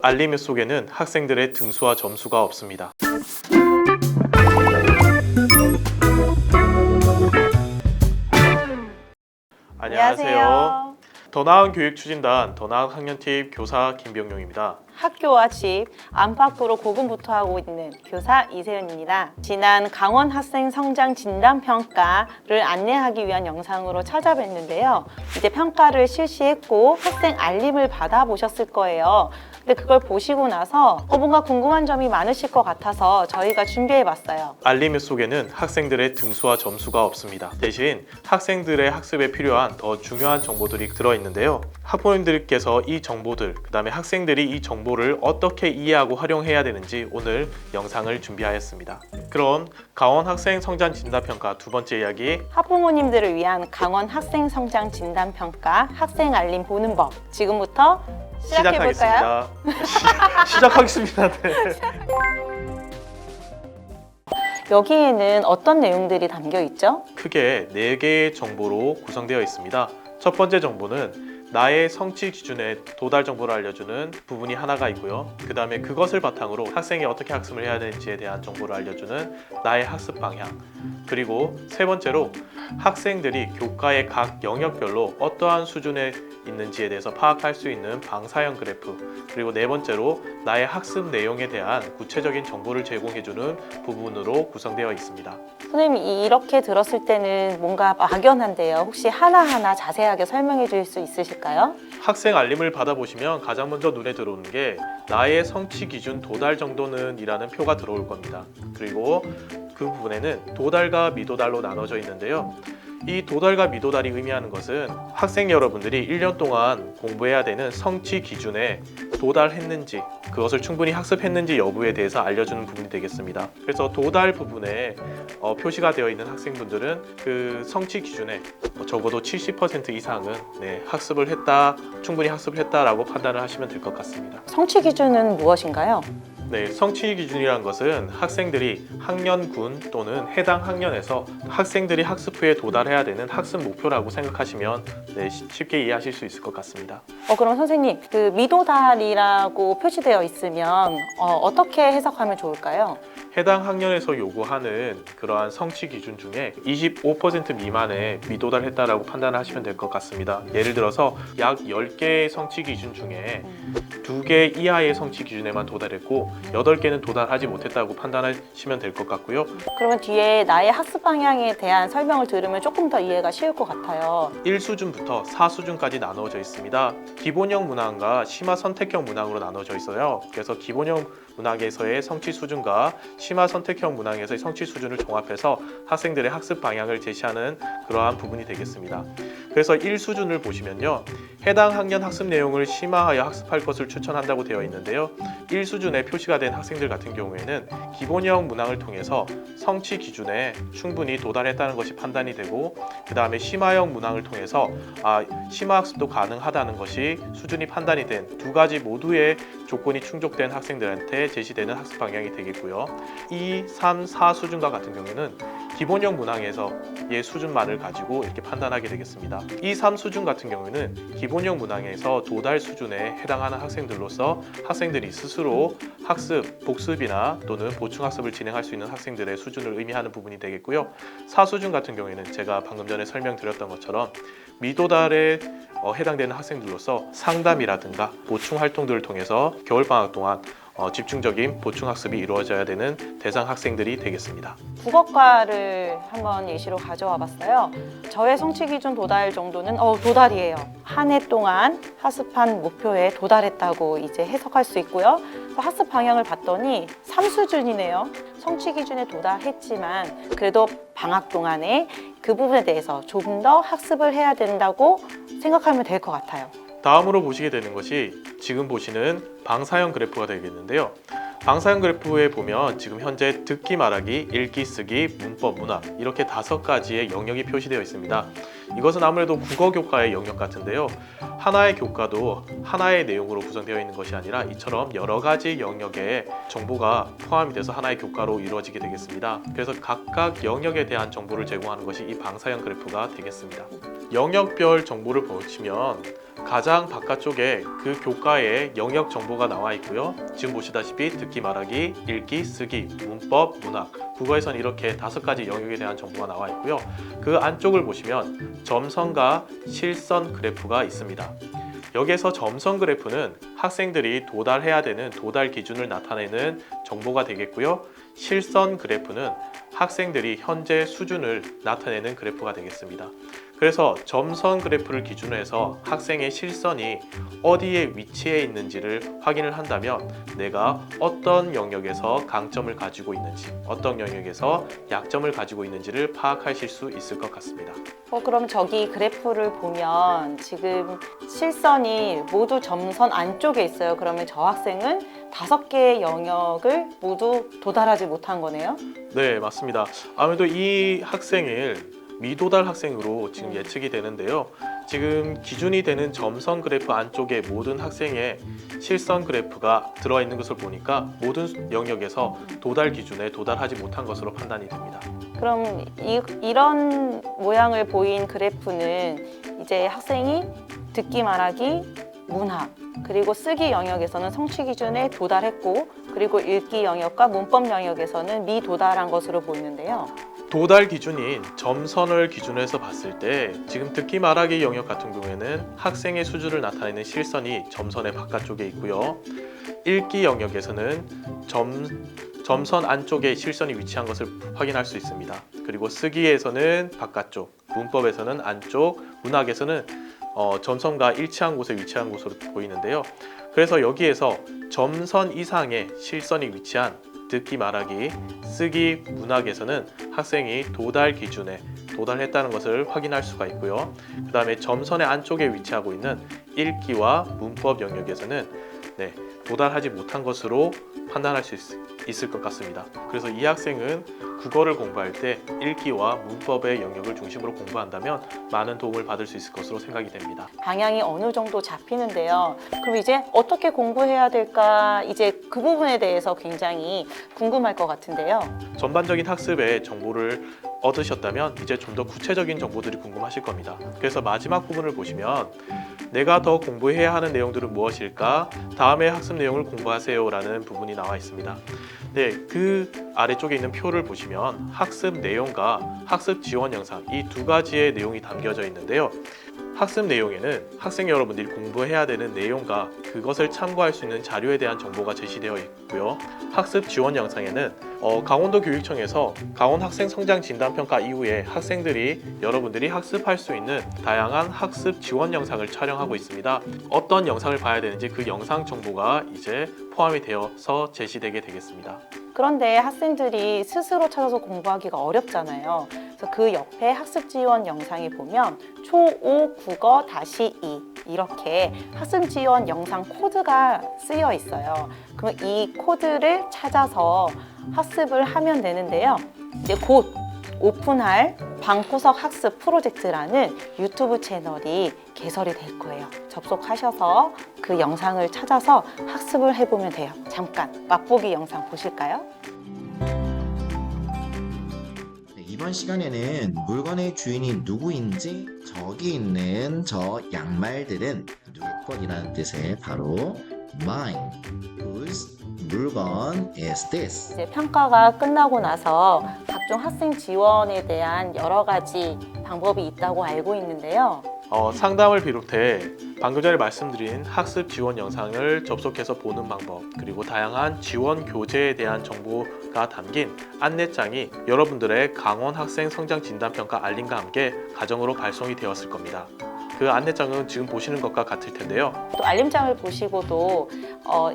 알림 속에는 학생들의 등수와 점수가 없습니다. 안녕하세요. 더 나은 교육 추진단 더 나은 학년팀 교사 김병용입니다. 학교와 집 안팎으로 고군분투하고 있는 교사 이세윤입니다. 지난 강원 학생 성장 진단 평가를 안내하기 위한 영상으로 찾아뵀는데요. 이제 평가를 실시했고 학생 알림을 받아보셨을 거예요. 근데 그걸 보시고 나서 뭔가 궁금한 점이 많으실 것 같아서 저희가 준비해봤어요. 알림 속에는 학생들의 등수와 점수가 없습니다. 대신 학생들의 학습에 필요한 더 중요한 정보들이 들어있는데요. 학부모님들께서 이 정보들, 그 다음에 학생들이 이 정보를 어떻게 이해하고 활용해야 되는지 오늘 영상을 준비하였습니다. 그럼 강원 학생 성장 진단 평가 두 번째 이야기, 학부모님들을 위한 강원 학생 성장 진단 평가 학생 알림 보는 법, 지금부터 시작해볼까요? 시작하겠습니다. 네. 여기에는 어떤 내용들이 담겨 있죠? 크게 4개의 정보로 구성되어 있습니다. 첫 번째 정보는 나의 성취 기준에 도달 정보를 알려주는 부분이 하나가 있고요. 그 다음에 그것을 바탕으로 학생이 어떻게 학습을 해야 되는지에 대한 정보를 알려주는 나의 학습 방향, 그리고 세 번째로 학생들이 교과의 각 영역별로 어떠한 수준에 있는지에 대해서 파악할 수 있는 방사형 그래프, 그리고 네 번째로 나의 학습 내용에 대한 구체적인 정보를 제공해주는 부분으로 구성되어 있습니다. 선생님, 이렇게 들었을 때는 뭔가 막연한데요. 혹시 하나하나 자세하게 설명해 주실 수 있으실까요? 학생 알림을 받아보시면 가장 먼저 눈에 들어오는 게 나의 성취 기준 도달 정도는 이라는 표가 들어올 겁니다. 그리고 그 부분에는 도달과 미도달로 나눠져 있는데요. 이 도달과 미도달이 의미하는 것은 학생 여러분들이 1년 동안 공부해야 되는 성취 기준에 도달했는지, 그것을 충분히 학습했는지 여부에 대해서 알려주는 부분이 되겠습니다. 그래서 도달 부분에 표시가 되어 있는 학생분들은 그 성취 기준에 적어도 70% 이상은 학습을 했다, 충분히 학습을 했다라고 판단을 하시면 될 것 같습니다. 성취 기준은 무엇인가요? 성취 기준이라는 것은 학생들이 학년군 또는 해당 학년에서 학생들이 학습 후에 도달해야 되는 학습 목표라고 생각하시면 쉽게 이해하실 수 있을 것 같습니다. 그럼 선생님, 그 미도달이라고 표시되어 있으면 어떻게 해석하면 좋을까요? 해당 학년에서 요구하는 그러한 성취 기준 중에 25% 미만에 미도달했다라고 판단을 하시면 될 것 같습니다. 예를 들어서 약 10개의 성취 기준 중에 2개 이하의 성취 기준에만 도달했고 8개는 도달하지 못했다고 판단하시면 될 것 같고요. 그러면 뒤에 나의 학습 방향에 대한 설명을 들으면 조금 더 이해가 쉬울 것 같아요. 1수준부터 4수준까지 나누어져 있습니다. 기본형 문항과 심화 선택형 문항으로 나눠져 있어요. 그래서 기본형 문항에서의 성취 수준과 심화 선택형 문항에서의 성취 수준을 종합해서 학생들의 학습 방향을 제시하는 그러한 부분이 되겠습니다. 그래서 1수준을 보시면요, 해당 학년 학습 내용을 심화하여 학습할 것을 추천한다고 되어 있는데요, 1수준에 표시가 된 학생들 같은 경우에는 기본형 문항을 통해서 성취 기준에 충분히 도달했다는 것이 판단이 되고, 그 다음에 심화형 문항을 통해서 심화 학습도 가능하다는 것이 수준이 판단이 된 두 가지 모두의 조건이 충족된 학생들한테 제시되는 학습 방향이 되겠고요. 2, 3, 4 수준과 같은 경우에는 기본형 문항에서의 수준만을 가지고 이렇게 판단하게 되겠습니다. 2, 3 수준 같은 경우에는 기본형 문항에서 도달 수준에 해당하는 학생들로서 학생들이 스스로 학습, 복습이나 또는 보충 학습을 진행할 수 있는 학생들의 수준을 의미하는 부분이 되겠고요. 4수준 같은 경우에는 제가 방금 전에 설명드렸던 것처럼 미도달에 해당되는 학생들로서 상담이라든가 보충 활동들을 통해서 겨울방학 동안 집중적인 보충 학습이 이루어져야 되는 대상 학생들이 되겠습니다. 국어과를 한번 예시로 가져와 봤어요. 저의 성취 기준 도달 정도는 도달이에요. 한 해 동안 학습한 목표에 도달했다고 이제 해석할 수 있고요. 학습 방향을 봤더니 3수준이네요. 성취 기준에 도달했지만 그래도 방학 동안에 그 부분에 대해서 조금 더 학습을 해야 된다고 생각하면 될 것 같아요. 다음으로 보시게 되는 것이 지금 보시는 방사형 그래프가 되겠는데요. 방사형 그래프에 보면 지금 현재 듣기, 말하기, 읽기, 쓰기, 문법, 문학 이렇게 5가지의 영역이 표시되어 있습니다. 이것은 아무래도 국어 교과의 영역 같은데요. 하나의 교과도 하나의 내용으로 구성되어 있는 것이 아니라 이처럼 여러 가지 영역의 정보가 포함이 돼서 하나의 교과로 이루어지게 되겠습니다. 그래서 각각 영역에 대한 정보를 제공하는 것이 이 방사형 그래프가 되겠습니다. 영역별 정보를 보시면 가장 바깥쪽에 그 교과의 영역 정보가 나와 있고요. 지금 보시다시피 듣기, 말하기, 읽기, 쓰기, 문법, 문학, 국어에서는 이렇게 5가지 영역에 대한 정보가 나와 있고요. 그 안쪽을 보시면 점선과 실선 그래프가 있습니다. 여기에서 점선 그래프는 학생들이 도달해야 되는 도달 기준을 나타내는 정보가 되겠고요. 실선 그래프는 학생들이 현재 수준을 나타내는 그래프가 되겠습니다. 그래서 점선 그래프를 기준으로 해서 학생의 실선이 어디에 위치해 있는지를 확인을 한다면 내가 어떤 영역에서 강점을 가지고 있는지, 어떤 영역에서 약점을 가지고 있는지를 파악하실 수 있을 것 같습니다. 그럼 저기 그래프를 보면 지금 실선이 모두 점선 안쪽에 있어요. 그러면 저 학생은 5개의 영역을 모두 도달하지 못한 거네요? 네, 맞습니다. 아무래도 이 학생을 미도달 학생으로 지금 예측이 되는데요. 지금 기준이 되는 점선 그래프 안쪽에 모든 학생의 실선 그래프가 들어있는 것을 보니까 모든 영역에서 도달 기준에 도달하지 못한 것으로 판단이 됩니다. 그럼 이런 모양을 보인 그래프는 이제 학생이 듣기, 말하기, 문학, 그리고 쓰기 영역에서는 성취 기준에 도달했고, 그리고 읽기 영역과 문법 영역에서는 미도달한 것으로 보이는데요. 도달 기준인 점선을 기준으로 해서 봤을 때 지금 듣기, 말하기 영역 같은 경우에는 학생의 수준을 나타내는 실선이 점선의 바깥쪽에 있고요. 읽기 영역에서는 점선 안쪽에 실선이 위치한 것을 확인할 수 있습니다. 그리고 쓰기에서는 바깥쪽, 문법에서는 안쪽, 문학에서는 점선과 일치한 곳에 위치한 것으로 보이는데요. 그래서 여기에서 점선 이상의 실선이 위치한 듣기, 말하기, 쓰기, 문학에서는 학생이 도달 기준에 도달했다는 것을 확인할 수가 있고요. 그 다음에 점선의 안쪽에 위치하고 있는 읽기와 문법 영역에서는 도달하지 못한 것으로 판단할 수 있을 것 같습니다. 그래서 이 학생은 국어를 공부할 때 읽기와 문법의 영역을 중심으로 공부한다면 많은 도움을 받을 수 있을 것으로 생각이 됩니다. 방향이 어느 정도 잡히는데요. 그럼 이제 어떻게 공부해야 될까? 이제 그 부분에 대해서 굉장히 궁금할 것 같은데요. 전반적인 학습의 정보를 얻으셨다면 이제 좀 더 구체적인 정보들이 궁금하실 겁니다. 그래서 마지막 부분을 보시면 내가 더 공부해야 하는 내용들은 무엇일까? 다음에 학습 내용을 공부하세요 라는 부분이 나와 있습니다. 네, 그 아래쪽에 있는 표를 보시면 학습 내용과 학습 지원 영상 이 2가지의 내용이 담겨져 있는데요. 학습 내용에는 학생 여러분들이 공부해야 되는 내용과 그것을 참고할 수 있는 자료에 대한 정보가 제시되어 있고요. 학습 지원 영상에는 강원도 교육청에서 강원 학생 성장 진단 평가 이후에 학생들이 여러분들이 학습할 수 있는 다양한 학습 지원 영상을 촬영하고 있습니다. 어떤 영상을 봐야 되는지 그 영상 정보가 이제 포함이 되어서 제시되게 되겠습니다. 그런데 학생들이 스스로 찾아서 공부하기가 어렵잖아요. 그래서 그 옆에 학습 지원 영상에 보면 초5 국어 -2 이렇게 학습 지원 영상 코드가 쓰여 있어요. 그럼 이 코드를 찾아서 학습을 하면 되는데요. 이제 곧 오픈할 방구석 학습 프로젝트라는 유튜브 채널이 개설이 될 거예요. 접속하셔서 그 영상을 찾아서 학습을 해보면 돼요. 잠깐 맛보기 영상 보실까요? 이번 시간에는 물건의 주인이 누구인지 저기 있는 저 양말들은 누구 것이라는 뜻의 바로 mine, whose 물건 is this. 이제 평가가 끝나고 나서 각종 학생 지원에 대한 여러 가지 방법이 있다고 알고 있는데요. 상담을 비롯해 방금 전에 말씀드린 학습 지원 영상을 접속해서 보는 방법, 그리고 다양한 지원 교재에 대한 정보가 담긴 안내장이 여러분들의 강원 학생 성장 진단 평가 알림과 함께 가정으로 발송이 되었을 겁니다. 그 안내장은 지금 보시는 것과 같을 텐데요. 또 알림장을 보시고도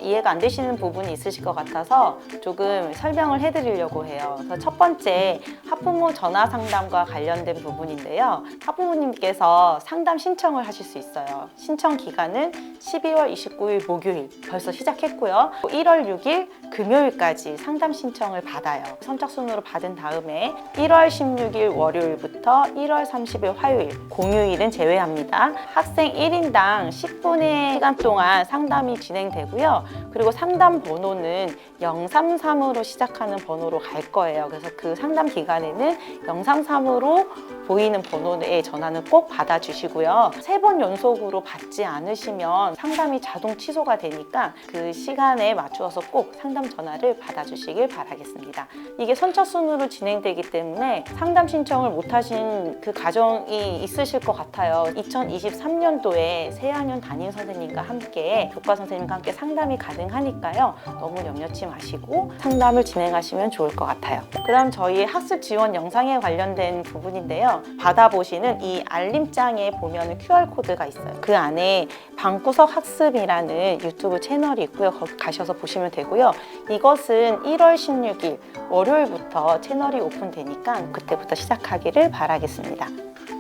이해가 안 되시는 부분이 있으실 것 같아서 조금 설명을 해드리려고 해요. 그래서 첫 번째 학부모 전화 상담과 관련된 부분인데요. 학부모님께서 상담 신청을 하실 수 있어요. 신청 기간은 12월 29일 목요일 벌써 시작했고요. 1월 6일 금요일까지 상담 신청을 받아요. 선착순으로 받은 다음에 1월 16일 월요일부터 1월 30일 화요일, 공휴일은 제외합니다. 학생 1인당 10분의 시간 동안 상담이 진행되고요. 그리고 상담 번호는 033으로 시작하는 번호로 갈 거예요. 그래서 그 상담 기간에는 033으로 보이는 번호에 전화는 꼭 받아주시고요. 3번 연속으로 받지 않으시면 상담이 자동 취소가 되니까 그 시간에 맞추어서 꼭 상담 전화를 받아주시길 바라겠습니다. 이게 선착순으로 진행되기 때문에 상담 신청을 못하신 그 가정이 있으실 것 같아요. 2023년도에 새학년 담임 선생님과 함께 교과 선생님과 함께 상담이 가능하니까요. 너무 염려치 마시고 상담을 진행하시면 좋을 것 같아요. 그 다음 저희 학습 지원 영상에 관련된 부분인데요. 받아보시는 이 알림장에 보면 QR코드가 있어요. 그 안에 방구석 학습이라는 유튜브 채널이 있고요. 거기 가셔서 보시면 되고요. 이것은 1월 16일 월요일부터 채널이 오픈되니까 그때부터 시작하기를 바라겠습니다.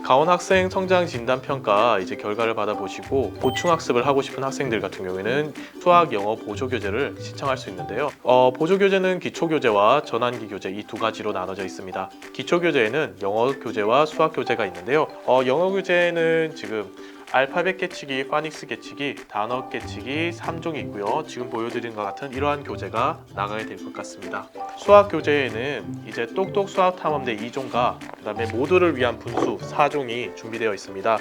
가온 학생 성장 진단 평가 이제 결과를 받아보시고 보충 학습을 하고 싶은 학생들 같은 경우에는 수학, 영어 보조 교재를 신청할 수 있는데요. 보조 교재는 기초 교재와 전환기 교재 이 두 가지로 나눠져 있습니다. 기초 교재에는 영어 교재와 수학 교재가 있는데요. 영어 교재는 지금 알파벳 깨치기, 파닉스 깨치기, 단어 깨치기 3종이 있고요. 지금 보여드린 것 같은 이러한 교재가 나가게 될 것 같습니다. 수학 교재에는 이제 똑똑 수학 탐험대 2종과 그 다음에 모두를 위한 분수 4종이 준비되어 있습니다.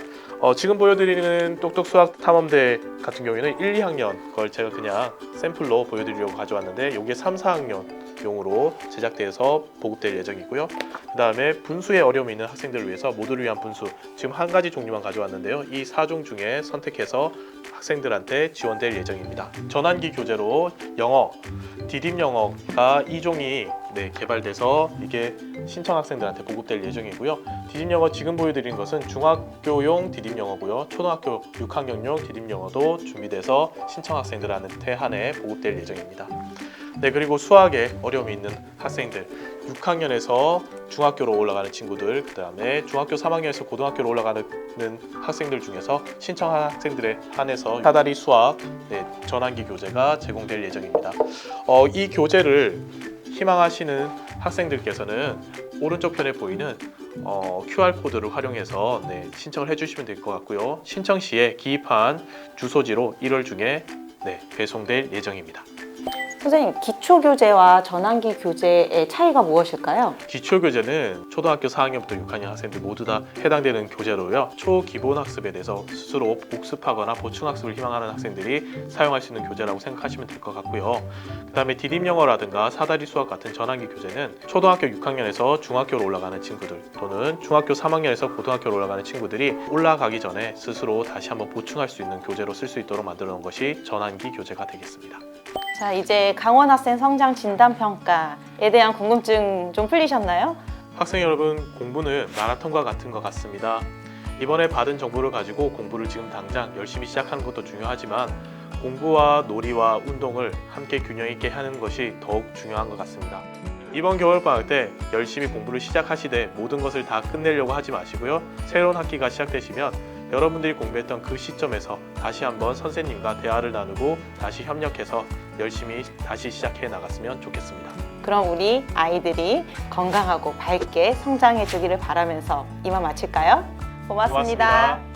지금 보여드리는 똑똑 수학 탐험대 같은 경우에는 1, 2학년 걸 제가 그냥 샘플로 보여드리려고 가져왔는데 이게 3, 4학년 용으로 제작돼서 보급될 예정이고요. 그 다음에 분수에 어려움이 있는 학생들을 위해서 모두를 위한 분수 지금 한 가지 종류만 가져왔는데요. 이 4종 중에 선택해서 학생들한테 지원될 예정입니다. 전환기 교재로 영어, 디딤 영어가 2종이 개발돼서 이게 신청 학생들한테 보급될 예정이고요. 디딤 영어 지금 보여드린 것은 중학교용 디딤 영어고요. 초등학교 6학년용 디딤 영어도 준비돼서 신청 학생들한테 한해 보급될 예정입니다. 그리고 수학에 어려움이 있는 학생들 6학년에서 중학교로 올라가는 친구들 그 다음에 중학교 3학년에서 고등학교로 올라가는 학생들 중에서 신청한 학생들에 한해서 사다리 수학 전환기 교재가 제공될 예정입니다. 이 교재를 희망하시는 학생들께서는 오른쪽 편에 보이는 QR코드를 활용해서 신청을 해주시면 될 것 같고요. 신청 시에 기입한 주소지로 1월 중에 배송될 예정입니다. 선생님, 기초교재와 전환기 교재의 차이가 무엇일까요? 기초교재는 초등학교 4학년부터 6학년 학생들 모두 다 해당되는 교재로요. 초기본학습에 대해서 스스로 복습하거나 보충학습을 희망하는 학생들이 사용할 수 있는 교재라고 생각하시면 될 것 같고요. 그 다음에 디딤영어라든가 사다리 수학 같은 전환기 교재는 초등학교 6학년에서 중학교로 올라가는 친구들 또는 중학교 3학년에서 고등학교로 올라가는 친구들이 올라가기 전에 스스로 다시 한번 보충할 수 있는 교재로 쓸 수 있도록 만들어 놓은 것이 전환기 교재가 되겠습니다. 자, 이제 강원 학생 성장 진단 평가에 대한 궁금증 좀 풀리셨나요? 학생 여러분, 공부는 마라톤과 같은 것 같습니다. 이번에 받은 정보를 가지고 공부를 지금 당장 열심히 시작하는 것도 중요하지만 공부와 놀이와 운동을 함께 균형 있게 하는 것이 더욱 중요한 것 같습니다. 이번 겨울방학 때 열심히 공부를 시작하시되 모든 것을 다 끝내려고 하지 마시고요. 새로운 학기가 시작되시면 여러분들이 공부했던 그 시점에서 다시 한번 선생님과 대화를 나누고 다시 협력해서 열심히 다시 시작해 나갔으면 좋겠습니다. 그럼 우리 아이들이 건강하고 밝게 성장해 주기를 바라면서 이만 마칠까요? 고맙습니다.